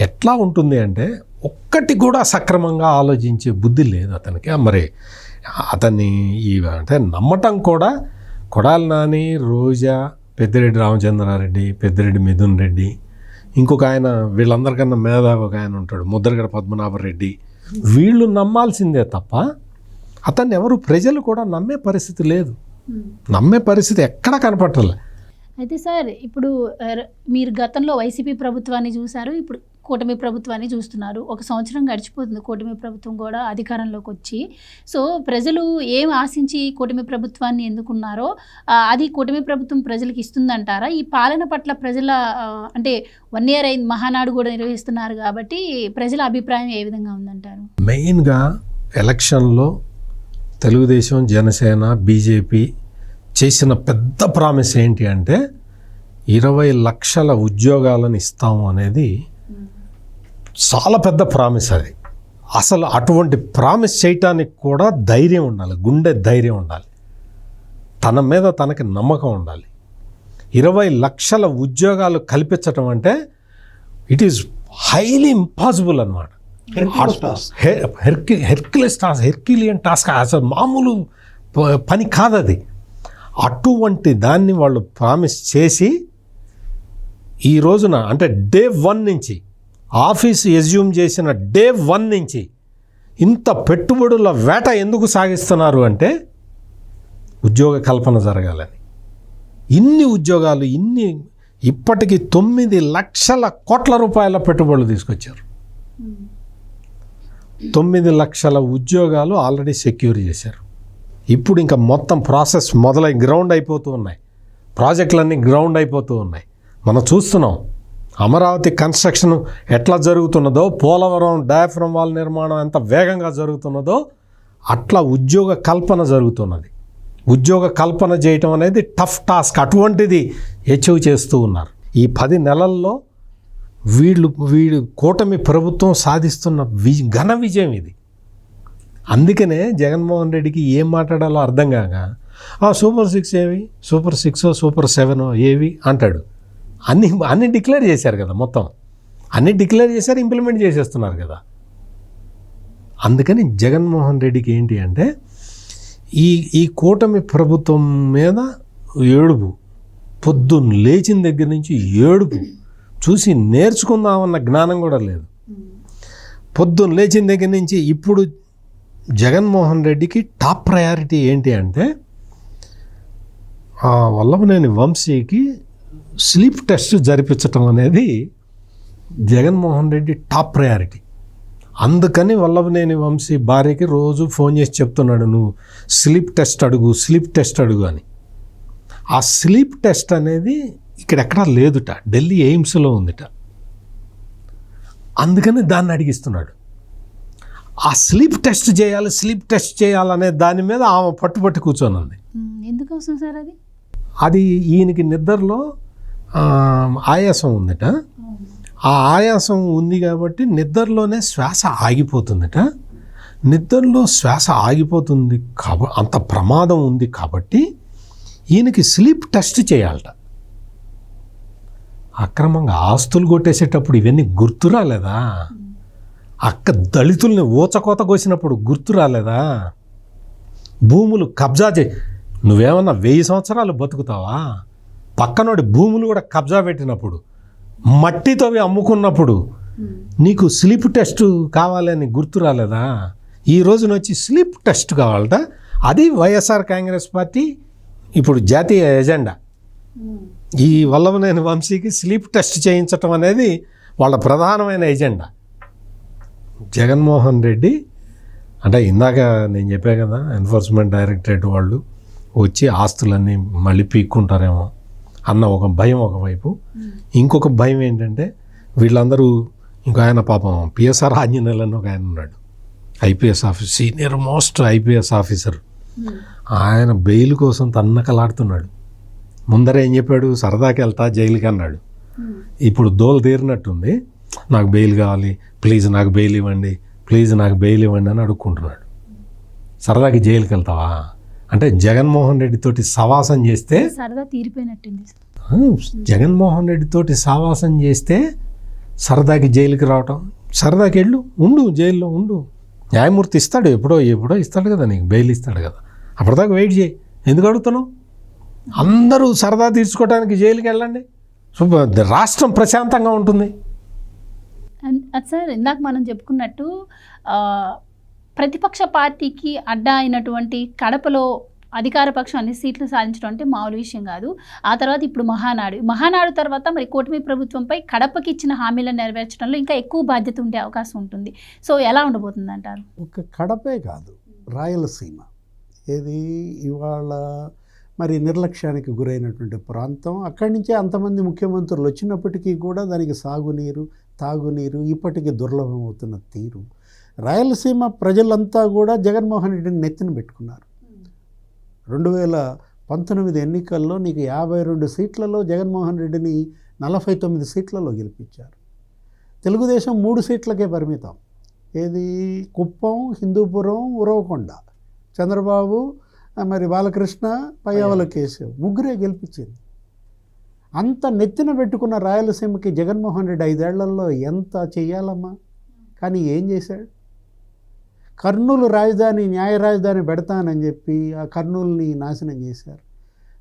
ఎట్లా ఉంటుంది అంటే, ఒక్కటి కూడా సక్రమంగా ఆలోచించే బుద్ధి లేదు అతనికి. మరి అతన్ని అంటే నమ్మటం కూడా కొడాలి నాని, రోజా, పెద్దిరెడ్డి రామచంద్రారెడ్డి, పెద్దిరెడ్డి మిథున్ రెడ్డి, ఇంకొక ఆయన, వీళ్ళందరికన్నా మేధావి ఒక ఆయన ఉంటాడు ముద్రగడ పద్మనాభరెడ్డి, వీళ్ళు నమ్మాల్సిందే తప్ప అతన్ని ఎవరు ప్రజలు కూడా నమ్మే పరిస్థితి లేదు. నమ్మే పరిస్థితి ఎక్కడా కనపట్టలే. అయితే సార్, ఇప్పుడు మీరు గతంలో వైసీపీ ప్రభుత్వాన్ని చూశారు, ఇప్పుడు కూటమి ప్రభుత్వాన్ని చూస్తున్నారు. 1 సంవత్సరం గడిచిపోతుంది కూటమి ప్రభుత్వం కూడా అధికారంలోకి వచ్చి. సో ప్రజలు ఏం ఆశించి కూటమి ప్రభుత్వాన్ని ఎన్నుకున్నారో అది కూటమి ప్రభుత్వం ప్రజలకు ఇస్తుందంటారా? ఈ పాలన పట్ల ప్రజల అంటే 1 year అయింది, మహానాడు కూడా నిర్వహిస్తున్నారు కాబట్టి ప్రజల అభిప్రాయం ఏ విధంగా ఉందంటారు? మెయిన్గా ఎలక్షన్లో తెలుగుదేశం, జనసేన, బీజేపీ చేసిన పెద్ద ప్రామిస్ ఏంటి అంటే 20 లక్షల ఉద్యోగాలను ఇస్తాము అనేది చాలా పెద్ద ప్రామిస్. అది అసలు అటువంటి ప్రామిస్ చేయటానికి కూడా ధైర్యం ఉండాలి, గుండె ధైర్యం ఉండాలి, తన మీద తనకి నమ్మకం ఉండాలి. 20 లక్షల ఉద్యోగాలు కల్పించటం అంటే ఇట్ ఈస్ హైలీ ఇంపాసిబుల్ అన్నమాట. హెర్క్యులియన్ టాస్క్, అసలు మామూలు పని కాదు అది. అటువంటి దాన్ని వాళ్ళు ప్రామిస్ చేసి ఈ రోజున అంటే డే 1 నుంచి ఆఫీస్ ఎజ్యూమ్ చేసిన డే 1 నుంచి ఇంత పెట్టుబడుల వేట ఎందుకు సాగిస్తున్నారు అంటే ఉద్యోగ కల్పన జరగాలని. ఇన్ని ఉద్యోగాలు, ఇప్పటికి 9 లక్షల కోట్ల రూపాయల పెట్టుబడులు తీసుకొచ్చారు. 9 లక్షల ఉద్యోగాలు ఆల్రెడీ సెక్యూర్ చేశారు. ఇప్పుడు ఇంకా మొత్తం ప్రాసెస్ మొదలై గ్రౌండ్ అయిపోతూ ఉన్నాయి, ప్రాజెక్టులన్నీ గ్రౌండ్ అయిపోతూ ఉన్నాయి. మనం చూస్తున్నాం అమరావతి కన్స్ట్రక్షన్ ఎట్లా జరుగుతున్నదో, పోలవరం డయాఫ్రమ్ వాల్ నిర్మాణం ఎంత వేగంగా జరుగుతున్నదో అట్లా ఉద్యోగ కల్పన జరుగుతున్నది. ఉద్యోగ కల్పన చేయటం అనేది టఫ్ టాస్క్. అటువంటిది అచీవ్ చేస్తూ ఉన్నారు. ఈ 10 నెలల్లో వీళ్ళు కూటమి ప్రభుత్వం సాధిస్తున్న ఘన విజయం ఇది. అందుకనే జగన్మోహన్ రెడ్డికి ఏం మాట్లాడాలో అర్థం కాక సూపర్ 6 ఏవి, సూపర్ 6 సూపర్ 7 ఏవి అంటాడు. అన్నీ డిక్లేర్ చేశారు కదా, మొత్తం అన్నీ డిక్లేర్ చేశారు, ఇంప్లిమెంట్ చేసేస్తున్నారు కదా. అందుకని జగన్మోహన్ రెడ్డికి ఏంటి అంటే ఈ కూటమి ప్రభుత్వం మీద ఏడుపు, పొద్దున్న లేచిన దగ్గర నుంచి ఏడుపు, చూసి నేర్చుకుందామన్న జ్ఞానం కూడా లేదు. పొద్దున్న లేచిన దగ్గర నుంచి ఇప్పుడు జగన్మోహన్ రెడ్డికి టాప్ ప్రయారిటీ ఏంటి అంటే వల్లభనేని వంశీకి స్లీప్ టెస్ట్ జరిపించటం అనేది జగన్మోహన్ రెడ్డి టాప్ ప్రయారిటీ. అందుకని వల్లభనేని వంశీ భార్యకి రోజు ఫోన్ చేసి చెప్తున్నాడు, నువ్వు స్లీప్ టెస్ట్ అడుగు అని. ఆ స్లీప్ టెస్ట్ అనేది ఇక్కడెక్కడా లేదుట, ఢిల్లీ ఎయిమ్స్లో ఉందిట. అందుకని దాన్ని అడిగిస్తున్నాడు. ఆ స్లీప్ టెస్ట్ చేయాలనే దాని మీద ఆమె పట్టుబట్టి కూర్చొనుంది. ఎందుకోసం సార్ అది? అది ఈయనకి నిద్రలో ఆయాసం ఉందిట. ఆ ఆయాసం ఉంది కాబట్టి నిద్రలోనే శ్వాస ఆగిపోతుందిట. నిద్రలో శ్వాస ఆగిపోతుంది కాబట్టి అంత ప్రమాదం ఉంది కాబట్టి ఈయనకి స్లీప్ టెస్ట్ చేయాలట. అక్రమంగా ఆస్తులు కొట్టేసేటప్పుడు ఇవన్నీ గుర్తు రాలేదా? దళితుల్ని ఊచకోత కోసినప్పుడు గుర్తు రాలేదా? భూములు కబ్జా నువ్వేమన్నా 1000 సంవత్సరాలు బతుకుతావా? పక్కనోడి భూములు కూడా కబ్జా పెట్టినప్పుడు, మట్టితో అమ్ముకున్నప్పుడు నీకు స్లీప్ టెస్ట్ కావాలని గుర్తు రాలేదా? ఈ రోజున వచ్చి స్లీప్ టెస్ట్ కావాలట. అది వైఎస్ఆర్ కాంగ్రెస్ పార్టీ ఇప్పుడు జాతీయ ఎజెండా. ఈ వల్లభనేని వంశీకి స్లీప్ టెస్ట్ చేయించటం అనేది వాళ్ళ ప్రధానమైన ఎజెండా. జగన్మోహన్ రెడ్డి అంటే ఇందాక నేను చెప్పా కదా, ఎన్ఫోర్స్మెంట్ డైరెక్టరేట్ వాళ్ళు వచ్చి ఆస్తులన్నీ మళ్ళీ పీక్కుంటారేమో అన్న ఒక భయం ఒకవైపు. ఇంకొక భయం ఏంటంటే వీళ్ళందరూ ఇంకో ఆయన పాపం పిఎస్ఆర్ ఆంజనేయులు అని ఒక ఆయన ఉన్నాడు, IPS officer, senior most IPS officer. ఆయన బెయిల్ కోసం తన్నకలాడుతున్నాడు. ముందర ఏం చెప్పాడు, సరదాకి వెళ్తా జైలుకి అన్నాడు. ఇప్పుడు దోలు తీరినట్టుంది, నాకు బెయిల్ కావాలి, ప్లీజ్ నాకు బెయిల్ ఇవ్వండి అని అడుక్కుంటున్నాడు. సరదాకి జైలుకి వెళ్తావా అంటే జగన్మోహన్ రెడ్డితోటి సవాసం చేస్తే సరదా తీరిపోయినట్టుంది. జగన్మోహన్ రెడ్డితోటి సవాసం చేస్తే సరదాకి జైలుకి రావటం, సరదాకి ఉండు జైల్లో ఉండు, న్యాయమూర్తి ఇస్తాడు, ఎప్పుడో ఇస్తాడు కదా, నీకు బెయిల్ ఇస్తాడు కదా, అప్పటిదాకా వెయిట్ చేయి. ఎందుకు అడుగుతున్నావు? అందరూ సరదా తీర్చుకోవడానికి జైలుకి వెళ్ళండి, రాష్ట్రం ప్రశాంతంగా ఉంటుంది. సార్ ఇందాక మనం చెప్పుకున్నట్టు ప్రతిపక్ష పార్టీకి అడ్డా అయినటువంటి కడపలో అధికార పక్షం అన్ని సీట్లు సాధించడం అంటే మామూలు విషయం కాదు. ఆ తర్వాత ఇప్పుడు మహానాడు తర్వాత మరి కూటమి ప్రభుత్వంపై కడపకి ఇచ్చిన హామీలను నెరవేర్చడంలో ఇంకా ఎక్కువ బాధ్యత ఉండే అవకాశం ఉంటుంది. సో ఎలా ఉండబోతుంది అంటారు? ఒక కడపే కాదు, రాయలసీమ ఏది ఇవాళ మరి నిర్లక్ష్యానికి గురైనటువంటి ప్రాంతం. అక్కడి నుంచే అంతమంది ముఖ్యమంత్రులు వచ్చినప్పటికీ కూడా దానికి సాగునీరు, తాగునీరు ఇప్పటికీ దుర్లభం అవుతున్న తీరు. రాయలసీమ ప్రజలంతా కూడా జగన్మోహన్ రెడ్డిని నెత్తిన పెట్టుకున్నారు. 2019 ఎన్నికల్లో నీకు 52 సీట్లలో జగన్మోహన్ రెడ్డిని 49 సీట్లలో గెలిపించారు. తెలుగుదేశం 3 సీట్లకే పరిమితం. ఏది కుప్పం, హిందూపురం, ఉరవకొండ. చంద్రబాబు మరి బాలకృష్ణ, పయ్యావుల కేశవ్ ముగ్గురే గెలిపించింది. అంత నెత్తిన పెట్టుకున్న రాయలసీమకి జగన్మోహన్ రెడ్డి 5 ఏళ్లలో ఎంత చెయ్యాలమ్మా? కానీ ఏం చేశాడు? కర్నూలు రాజధాని, న్యాయ రాజధాని పెడతానని చెప్పి ఆ కర్నూలుని నాశనం చేశారు.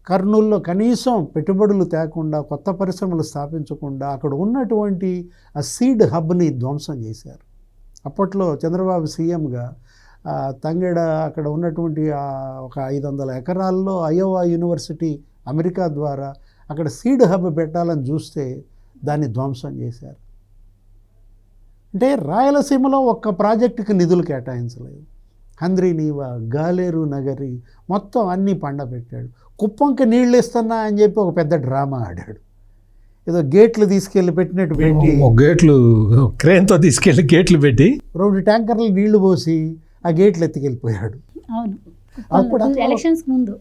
కర్నూలులో కనీసం పెట్టుబడులు తేకుండా, కొత్త పరిశ్రమలు స్థాపించకుండా అక్కడ ఉన్నటువంటి ఆ సీడ్ హబ్ని ధ్వంసం చేశారు. అప్పట్లో చంద్రబాబు సీఎంగా తంగెడ అక్కడ ఉన్నటువంటి ఒక 500 ఎకరాల్లో అయోవా యూనివర్సిటీ అమెరికా ద్వారా అక్కడ సీడ్ హబ్ పెట్టాలని చూస్తే దాన్ని ధ్వంసం చేశారు. అంటే రాయలసీమలో ఒక్క ప్రాజెక్టుకి నిధులు కేటాయించలేదు. హంద్రీనీవా, గాలేరు నగరి మొత్తం అన్నీ పండబెట్టాడు. కుప్పంకి నీళ్ళు ఇస్తున్నా అని చెప్పి ఒక పెద్ద డ్రామా ఆడాడు. ఏదో గేట్లు తీసుకెళ్ళి పెట్టినట్టు పెట్టి, గేట్లు క్రేన్తో తీసుకెళ్ళి గేట్లు పెట్టి 2 ట్యాంకర్లు నీళ్లు పోసి ఆ గేట్లు ఎత్తుకెళ్ళిపోయాడు. అవును, అప్పుడు ఎలక్షన్స్ ముందు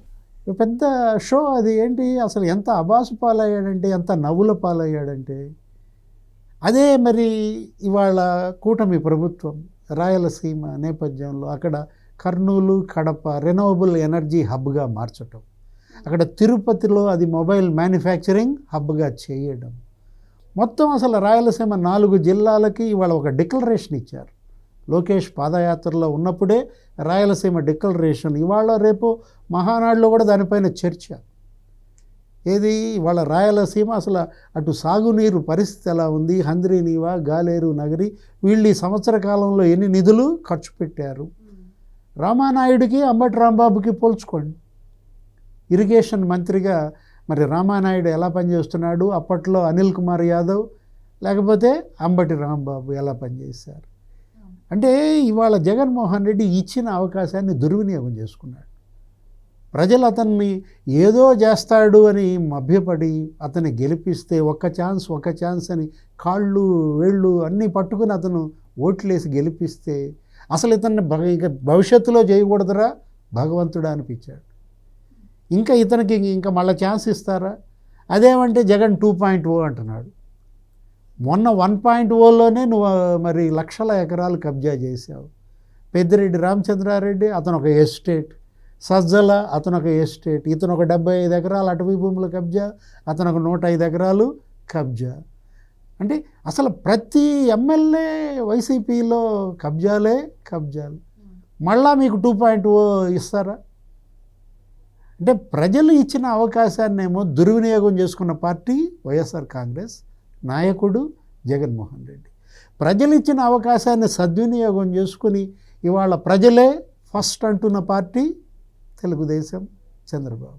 పెద్ద షో అది. ఏంటి అసలు ఎంత అబాసు పాలయ్యాడంటే, ఎంత నవ్వుల పాలయ్యాడంటే. అదే మరి ఇవాళ కూటమి ప్రభుత్వం రాయలసీమ నేపథ్యంలో అక్కడ కర్నూలు, కడప రెన్యూవబుల్ ఎనర్జీ హబ్గా మార్చటం, అక్కడ తిరుపతిలో అది మొబైల్ మ్యానుఫ్యాక్చరింగ్ హబ్గా చేయడం, మొత్తం అసలు రాయలసీమ 4 జిల్లాలకి ఇవాళ ఒక డిక్లరేషన్ ఇచ్చారు. లోకేష్ పాదయాత్రలో ఉన్నప్పుడే రాయలసీమ డిక్లరేషన్. ఇవాళ రేపు మహానాడులో కూడా దానిపైన చర్చ. ఏది ఇవాళ రాయలసీమ అసలు అటు సాగునీరు పరిస్థితి ఎలా ఉంది, హంద్రీనీవా, గాలేరు నగరి వీళ్ళు ఈ సంవత్సర కాలంలో ఎన్ని నిధులు ఖర్చు పెట్టారు. రామానాయుడికి అంబటి రాంబాబుకి పోల్చుకోండి. ఇరిగేషన్ మంత్రిగా మరి రామానాయుడు ఎలా పనిచేస్తున్నాడు, అప్పట్లో అనిల్ కుమార్ యాదవ్ లేకపోతే అంబటి రాంబాబు ఎలా పనిచేశారు. అంటే ఇవాళ జగన్మోహన్ రెడ్డి ఇచ్చిన అవకాశాన్ని దుర్వినియోగం చేసుకున్నాడు. ప్రజలు అతన్ని ఏదో చేస్తాడు అని మభ్యపడి అతన్ని గెలిపిస్తే ఒక్క ఛాన్స్ అని కాళ్ళు వేళ్ళు అన్నీ పట్టుకుని అతను ఓట్లేసి గెలిపిస్తే అసలు ఇతన్ని ఇంకా భవిష్యత్తులో చేయకూడదురా భగవంతుడా అనిపించాడు. ఇంకా ఇతనికి ఇంకా మళ్ళీ ఛాన్స్ ఇస్తారా? అదేమంటే జగన్ 2.0 అంటున్నాడు. మొన్న 1.0లోనే నువ్వు మరి లక్షల ఎకరాలు కబ్జా చేశావు. పెద్దిరెడ్డి రామచంద్రారెడ్డి అతను ఒక ఎస్టేట్, సజ్జల అతను ఒక ఎస్టేట్, ఇతను ఒక 75 ఎకరాలు అటవీ భూముల కబ్జా, అతను ఒక 105 ఎకరాలు కబ్జా. అంటే అసలు ప్రతి ఎమ్మెల్యే వైసీపీలో కబ్జాలు. మళ్ళా మీకు 2.0 ఇస్తారా? అంటే ప్రజలు ఇచ్చిన అవకాశాన్ని ఏమో దుర్వినియోగం చేసుకున్న పార్టీ వైఎస్ఆర్ కాంగ్రెస్, నాయకుడు జగన్మోహన్ రెడ్డి. ప్రజలు ఇచ్చిన అవకాశాన్ని సద్వినియోగం చేసుకుని ఇవాళ ప్రజలే ఫస్ట్ అంటున్న పార్టీ తెలుగుదేశం, చంద్రబాబు.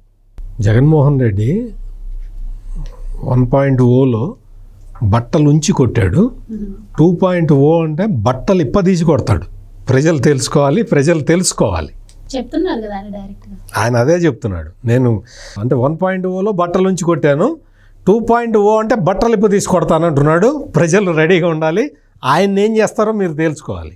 జగన్మోహన్ రెడ్డి 1.0లో బట్టలుంచి కొట్టాడు. 2.0 అంటే బట్టలు ఇప్పదీసి కొడతాడు. ప్రజలు తెలుసుకోవాలి. చెప్తున్నారు కదా డైరెక్ట్గా. ఆయన అదే చెప్తున్నాడు. నేను అంటే 1.0లో బట్టలుంచి కొట్టాను, 2.0 అంటే బట్టలు ఇప్ప తీసి కొడతానంటున్నాడు. ప్రజలు రెడీగా ఉండాలి. ఆయన ఏం చేస్తారో మీరు తెలుసుకోవాలి.